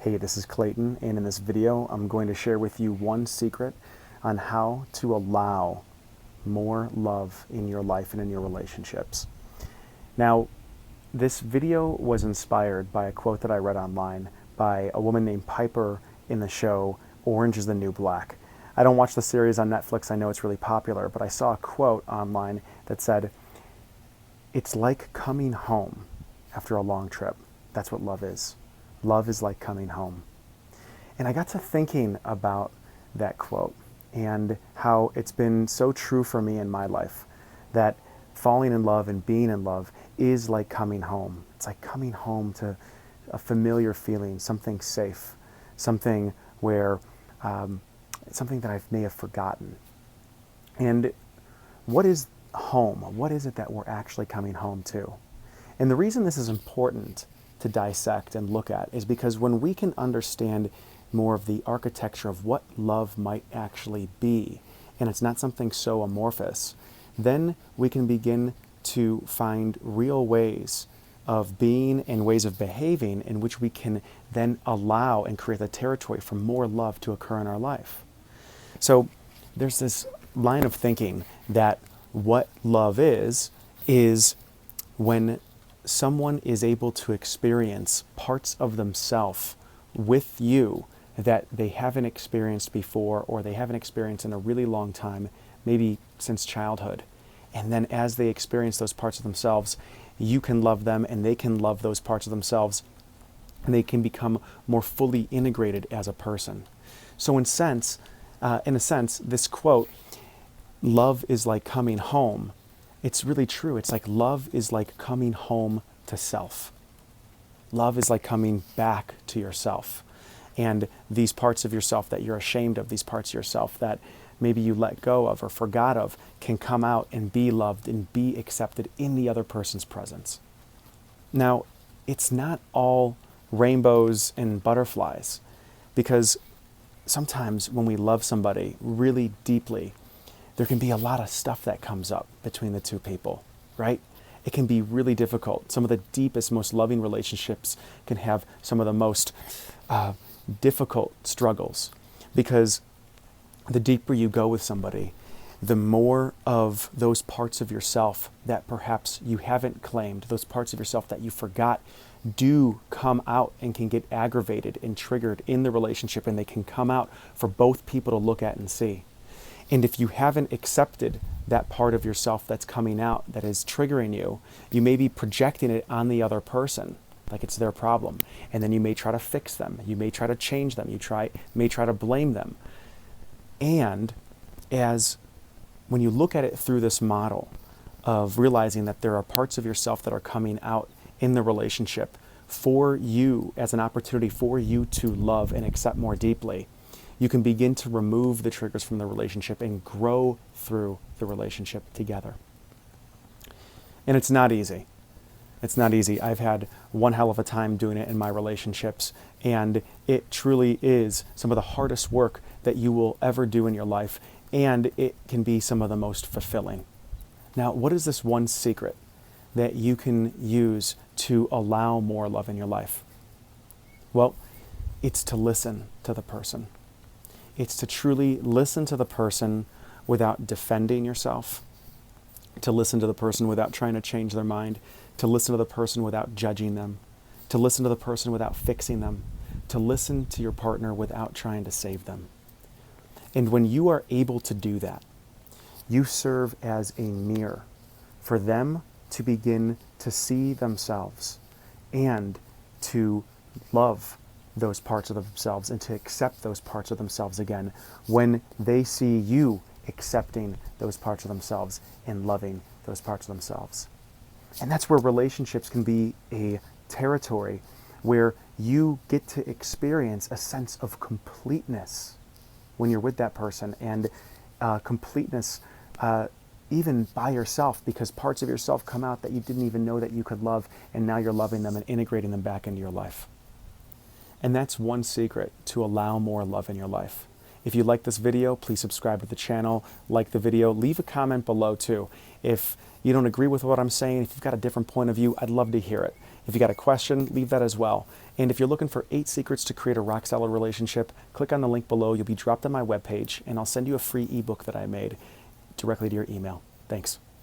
Hey, this is Clayton, and in this video, I'm going to share with you one secret on how to allow more love in your life and in your relationships. Now, this video was inspired by a quote that I read online by a woman named Piper in the show Orange is the New Black. I don't watch the series on Netflix, I know it's really popular, but I saw a quote online that said, "It's like coming home after a long trip." That's what love is. Love is like coming home. And I got to thinking about that quote and how it's been so true for me in my life that falling in love and being in love is like coming home. It's like coming home to a familiar feeling, something safe, something where, something that I may have forgotten. And what is home? What is it that we're actually coming home to? And the reason this is important to dissect and look at is because when we can understand more of the architecture of what love might actually be, and it's not something so amorphous, then we can begin to find real ways of being and ways of behaving in which we can then allow and create the territory for more love to occur in our life. So there's this line of thinking that what love is when someone is able to experience parts of themselves with you that they haven't experienced before or they haven't experienced in a really long time, maybe since childhood. And then as they experience those parts of themselves, you can love them and they can love those parts of themselves and they can become more fully integrated as a person. So in a sense, this quote, "Love is like coming home," it's really true. It's like love is like coming home to self. Love is like coming back to yourself. And these parts of yourself that you're ashamed of, these parts of yourself that maybe you let go of or forgot of, can come out and be loved and be accepted in the other person's presence. Now, it's not all rainbows and butterflies, because sometimes when we love somebody really deeply, there can be a lot of stuff that comes up between the two people, right? It can be really difficult. Some of the deepest, most loving relationships can have some of the most difficult struggles, because the deeper you go with somebody, the more of those parts of yourself that perhaps you haven't claimed, those parts of yourself that you forgot, do come out and can get aggravated and triggered in the relationship, and they can come out for both people to look at and see. And if you haven't accepted that part of yourself that's coming out, that is triggering you, you may be projecting it on the other person, like it's their problem. And then you may try to fix them. You may try to change them. You may try to blame them. And when you look at it through this model of realizing that there are parts of yourself that are coming out in the relationship for you as an opportunity for you to love and accept more deeply, you can begin to remove the triggers from the relationship and grow through the relationship together. And it's not easy. It's not easy. I've had one hell of a time doing it in my relationships, and it truly is some of the hardest work that you will ever do in your life, and it can be some of the most fulfilling. Now, what is this one secret that you can use to allow more love in your life? Well, it's to listen to the person. It's to truly listen to the person without defending yourself, to listen to the person without trying to change their mind, to listen to the person without judging them, to listen to the person without fixing them, to listen to your partner without trying to save them. And when you are able to do that, you serve as a mirror for them to begin to see themselves and to love those parts of themselves and to accept those parts of themselves again when they see you accepting those parts of themselves and loving those parts of themselves. And that's where relationships can be a territory where you get to experience a sense of completeness when you're with that person, and completeness even by yourself, because parts of yourself come out that you didn't even know that you could love, and now you're loving them and integrating them back into your life. And that's one secret to allow more love in your life. If you like this video, please subscribe to the channel, like the video, leave a comment below too. If you don't agree with what I'm saying, if you've got a different point of view, I'd love to hear it. If you got a question, leave that as well. And if you're looking for 8 secrets to create a rock solid relationship, click on the link below. You'll be dropped on my webpage, and I'll send you a free ebook that I made directly to your email. Thanks.